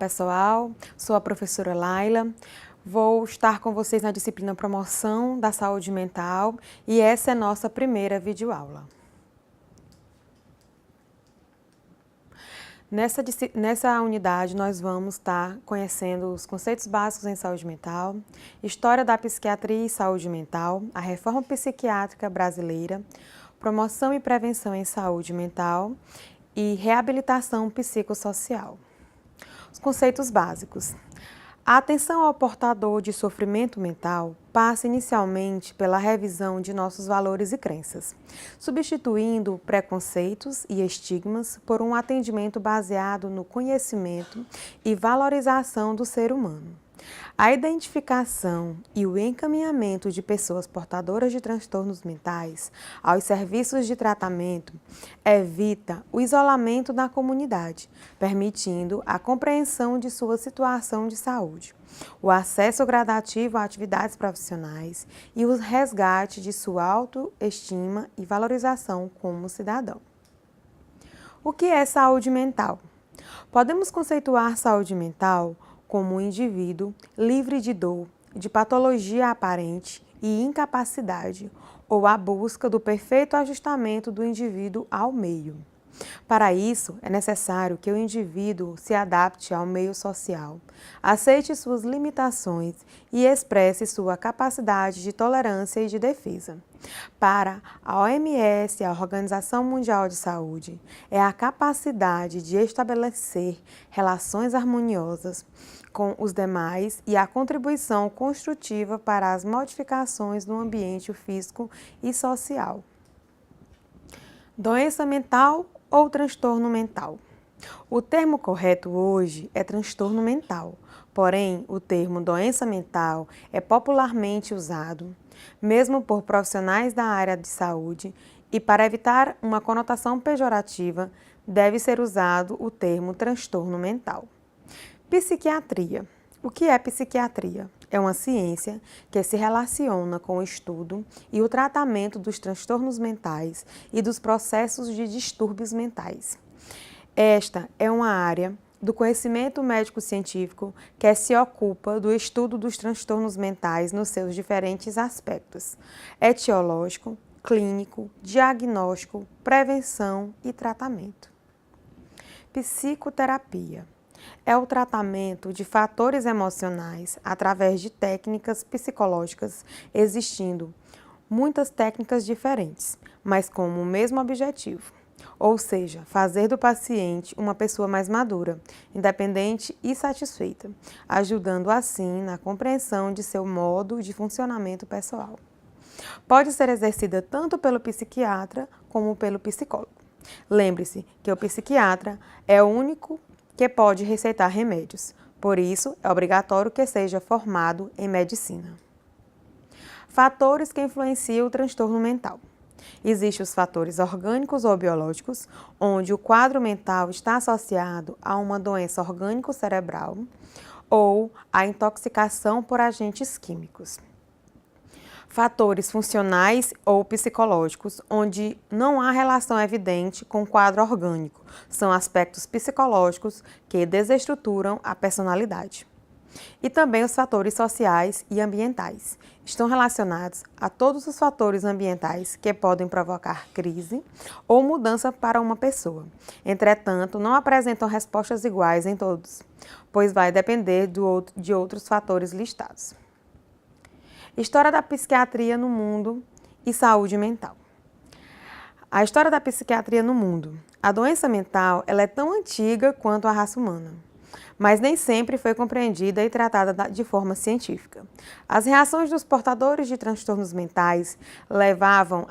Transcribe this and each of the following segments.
pessoal, sou a professora Laila, vou estar com vocês na disciplina Promoção da Saúde Mental e essa é nossa primeira videoaula. Nessa unidade nós vamos estar conhecendo os conceitos básicos em saúde mental, história da psiquiatria e saúde mental, a reforma psiquiátrica brasileira, promoção e prevenção em saúde mental e reabilitação psicossocial. Os conceitos básicos. A atenção ao portador de sofrimento mental passa inicialmente pela revisão de nossos valores e crenças, substituindo preconceitos e estigmas por um atendimento baseado no conhecimento e valorização do ser humano. A identificação e o encaminhamento de pessoas portadoras de transtornos mentais aos serviços de tratamento evita o isolamento da comunidade, permitindo a compreensão de sua situação de saúde, o acesso gradativo a atividades profissionais e o resgate de sua autoestima e valorização como cidadão. O que é saúde mental? Podemos conceituar saúde mental como um indivíduo livre de dor, de patologia aparente e incapacidade, ou a busca do perfeito ajustamento do indivíduo ao meio. Para isso, é necessário que o indivíduo se adapte ao meio social, aceite suas limitações e expresse sua capacidade de tolerância e de defesa. Para a OMS, a Organização Mundial de Saúde, é a capacidade de estabelecer relações harmoniosas com os demais e a contribuição construtiva para as modificações no ambiente físico e social. Doença mental ou transtorno mental? O termo correto hoje é transtorno mental, porém o termo doença mental é popularmente usado, mesmo por profissionais da área de saúde, e para evitar uma conotação pejorativa, deve ser usado o termo transtorno mental. Psiquiatria. O que é psiquiatria? É uma ciência que se relaciona com o estudo e o tratamento dos transtornos mentais e dos processos de distúrbios mentais. Esta é uma área do conhecimento médico-científico que se ocupa do estudo dos transtornos mentais nos seus diferentes aspectos: etiológico, clínico, diagnóstico, prevenção e tratamento. Psicoterapia. É o tratamento de fatores emocionais através de técnicas psicológicas, existindo muitas técnicas diferentes, mas com o mesmo objetivo, ou seja, fazer do paciente uma pessoa mais madura, independente e satisfeita, ajudando assim na compreensão de seu modo de funcionamento pessoal. Pode ser exercida tanto pelo psiquiatra como pelo psicólogo. Lembre-se que o psiquiatra é o único que pode receitar remédios, por isso é obrigatório que seja formado em medicina. Fatores que influenciam o transtorno mental. Existem os fatores orgânicos ou biológicos, onde o quadro mental está associado a uma doença orgânico-cerebral ou a intoxicação por agentes químicos. Fatores funcionais ou psicológicos, onde não há relação evidente com o quadro orgânico, são aspectos psicológicos que desestruturam a personalidade. E também os fatores sociais e ambientais. Estão relacionados a todos os fatores ambientais que podem provocar crise ou mudança para uma pessoa. Entretanto, não apresentam respostas iguais em todos, pois vai depender de outros fatores listados. História da psiquiatria no mundo e saúde mental. A história da psiquiatria no mundo. A doença mental ela é tão antiga quanto a raça humana, mas nem sempre foi compreendida e tratada de forma científica. As reações dos portadores de transtornos mentais levavam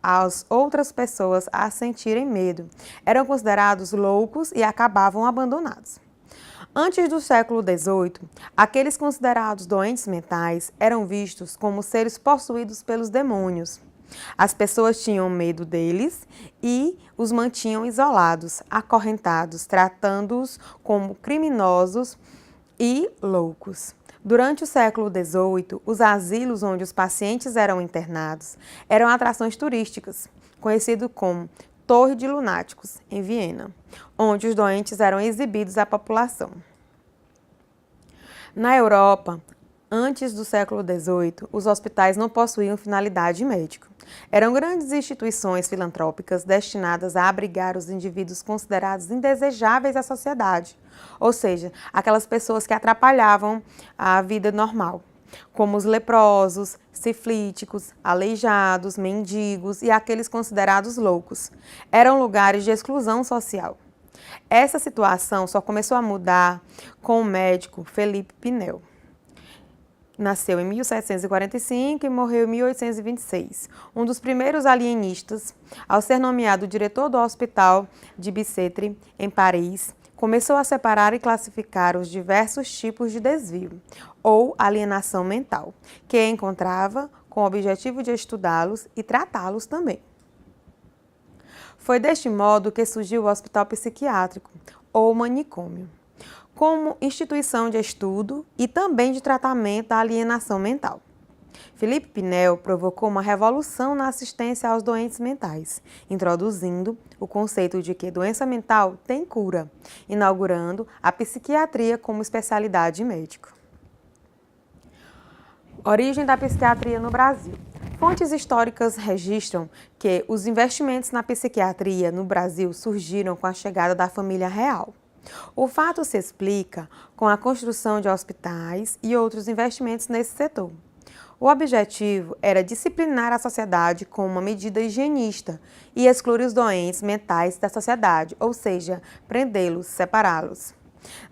as outras pessoas a sentirem medo, eram considerados loucos e acabavam abandonados. Antes do século XVIII, aqueles considerados doentes mentais eram vistos como seres possuídos pelos demônios. As pessoas tinham medo deles e os mantinham isolados, acorrentados, tratando-os como criminosos e loucos. Durante o século XVIII, os asilos onde os pacientes eram internados eram atrações turísticas, conhecido como Torre de Lunáticos, em Viena, onde os doentes eram exibidos à população. Na Europa, antes do século XVIII, os hospitais não possuíam finalidade médica. Eram grandes instituições filantrópicas destinadas a abrigar os indivíduos considerados indesejáveis à sociedade, ou seja, aquelas pessoas que atrapalhavam a vida normal, como os leprosos, sifilíticos, aleijados, mendigos e aqueles considerados loucos. Eram lugares de exclusão social. Essa situação só começou a mudar com o médico Felipe Pinel. Nasceu em 1745 e morreu em 1826. Um dos primeiros alienistas, ao ser nomeado diretor do Hospital de Bicêtre, em Paris, começou a separar e classificar os diversos tipos de desvio, ou alienação mental, que encontrava com o objetivo de estudá-los e tratá-los também. Foi deste modo que surgiu o Hospital Psiquiátrico, ou manicômio, como instituição de estudo e também de tratamento da alienação mental. Felipe Pinel provocou uma revolução na assistência aos doentes mentais, introduzindo o conceito de que doença mental tem cura, inaugurando a psiquiatria como especialidade médica. Origem da psiquiatria no Brasil. Fontes históricas registram que os investimentos na psiquiatria no Brasil surgiram com a chegada da família real. O fato se explica com a construção de hospitais e outros investimentos nesse setor. O objetivo era disciplinar a sociedade com uma medida higienista e excluir os doentes mentais da sociedade, ou seja, prendê-los, separá-los.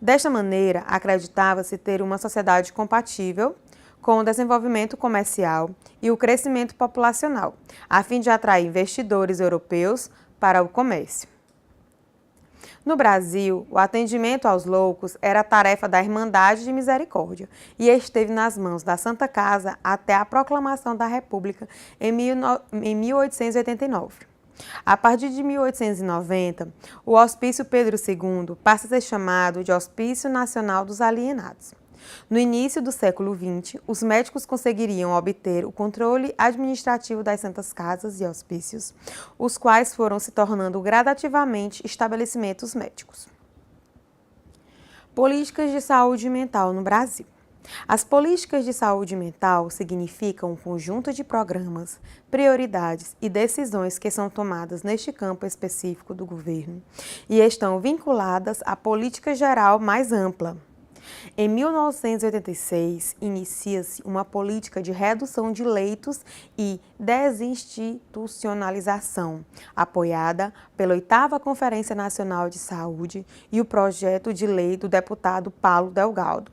Desta maneira, acreditava-se ter uma sociedade compatível com o desenvolvimento comercial e o crescimento populacional, a fim de atrair investidores europeus para o comércio. No Brasil, o atendimento aos loucos era tarefa da Irmandade de Misericórdia e esteve nas mãos da Santa Casa até a proclamação da República em 1889. A partir de 1890, o Hospício Pedro II passa a ser chamado de Hospício Nacional dos Alienados. No início do século XX, os médicos conseguiriam obter o controle administrativo das santas casas e hospícios, os quais foram se tornando gradativamente estabelecimentos médicos. Políticas de saúde mental no Brasil. As políticas de saúde mental significam um conjunto de programas, prioridades e decisões que são tomadas neste campo específico do governo e estão vinculadas à política geral mais ampla. Em 1986, inicia-se uma política de redução de leitos e desinstitucionalização, apoiada pela 8ª Conferência Nacional de Saúde e o projeto de lei do deputado Paulo Delgado,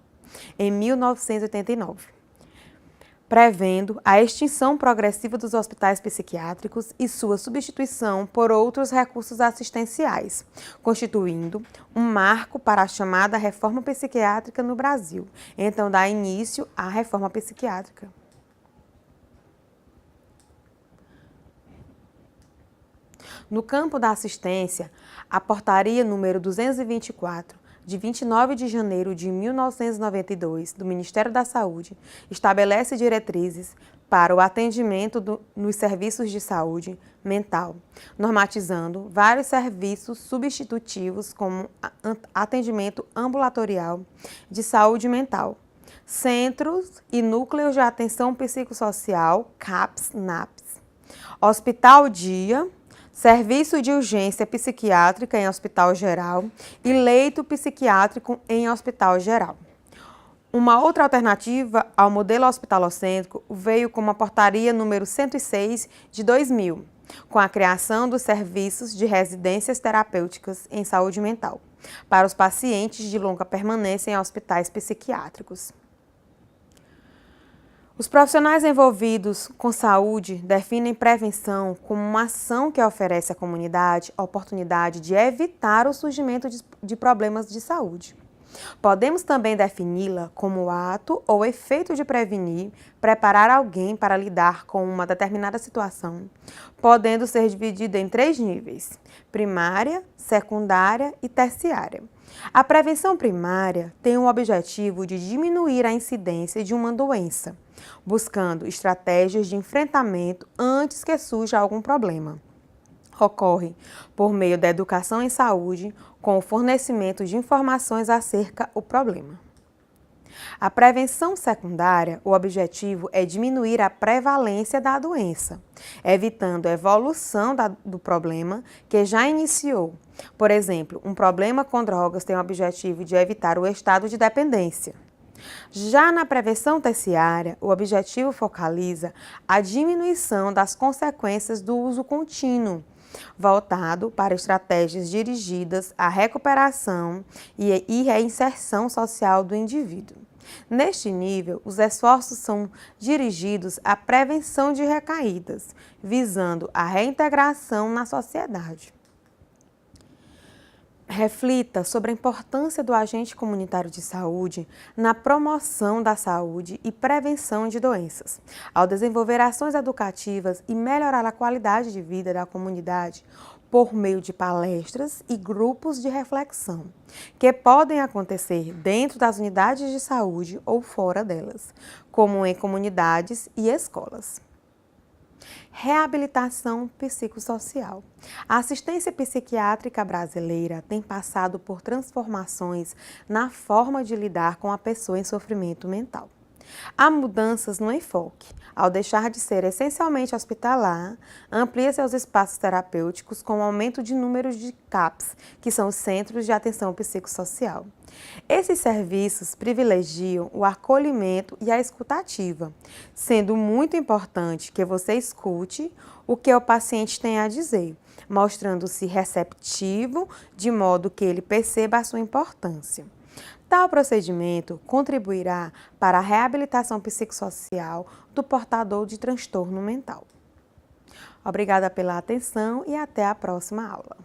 em 1989. Prevendo a extinção progressiva dos hospitais psiquiátricos e sua substituição por outros recursos assistenciais, constituindo um marco para a chamada reforma psiquiátrica no Brasil. Então, dá início à reforma psiquiátrica. No campo da assistência, a portaria número 224, de 29 de janeiro de 1992, do Ministério da Saúde, estabelece diretrizes para o atendimento nos serviços de saúde mental, normatizando vários serviços substitutivos como atendimento ambulatorial de saúde mental, centros e núcleos de atenção psicossocial, CAPS-NAPS, hospital-dia, serviço de urgência psiquiátrica em hospital geral e leito psiquiátrico em hospital geral. Uma outra alternativa ao modelo hospitalocêntrico veio com a portaria número 106 de 2000, com a criação dos serviços de residências terapêuticas em saúde mental para os pacientes de longa permanência em hospitais psiquiátricos. Os profissionais envolvidos com saúde definem prevenção como uma ação que oferece à comunidade a oportunidade de evitar o surgimento de problemas de saúde. Podemos também defini-la como o ato ou efeito de prevenir, preparar alguém para lidar com uma determinada situação, podendo ser dividida em 3 níveis: primária, secundária e terciária. A prevenção primária tem o objetivo de diminuir a incidência de uma doença, buscando estratégias de enfrentamento antes que surja algum problema. Ocorre por meio da educação em saúde, com o fornecimento de informações acerca do problema. A prevenção secundária, o objetivo é diminuir a prevalência da doença, evitando a evolução do problema que já iniciou. Por exemplo, um problema com drogas tem o objetivo de evitar o estado de dependência. Já na prevenção terciária, o objetivo focaliza a diminuição das consequências do uso contínuo, voltado para estratégias dirigidas à recuperação e reinserção social do indivíduo. Neste nível, os esforços são dirigidos à prevenção de recaídas, visando a reintegração na sociedade. Reflita sobre a importância do agente comunitário de saúde na promoção da saúde e prevenção de doenças, ao desenvolver ações educativas e melhorar a qualidade de vida da comunidade por meio de palestras e grupos de reflexão, que podem acontecer dentro das unidades de saúde ou fora delas, como em comunidades e escolas. Reabilitação psicossocial. A assistência psiquiátrica brasileira tem passado por transformações na forma de lidar com a pessoa em sofrimento mental. Há mudanças no enfoque. Ao deixar de ser essencialmente hospitalar, amplia seus espaços terapêuticos com o aumento de números de CAPs, que são os Centros de Atenção Psicossocial. Esses serviços privilegiam o acolhimento e a escutativa, sendo muito importante que você escute o que o paciente tem a dizer, mostrando-se receptivo de modo que ele perceba a sua importância. Tal procedimento contribuirá para a reabilitação psicossocial do portador de transtorno mental. Obrigada pela atenção e até a próxima aula.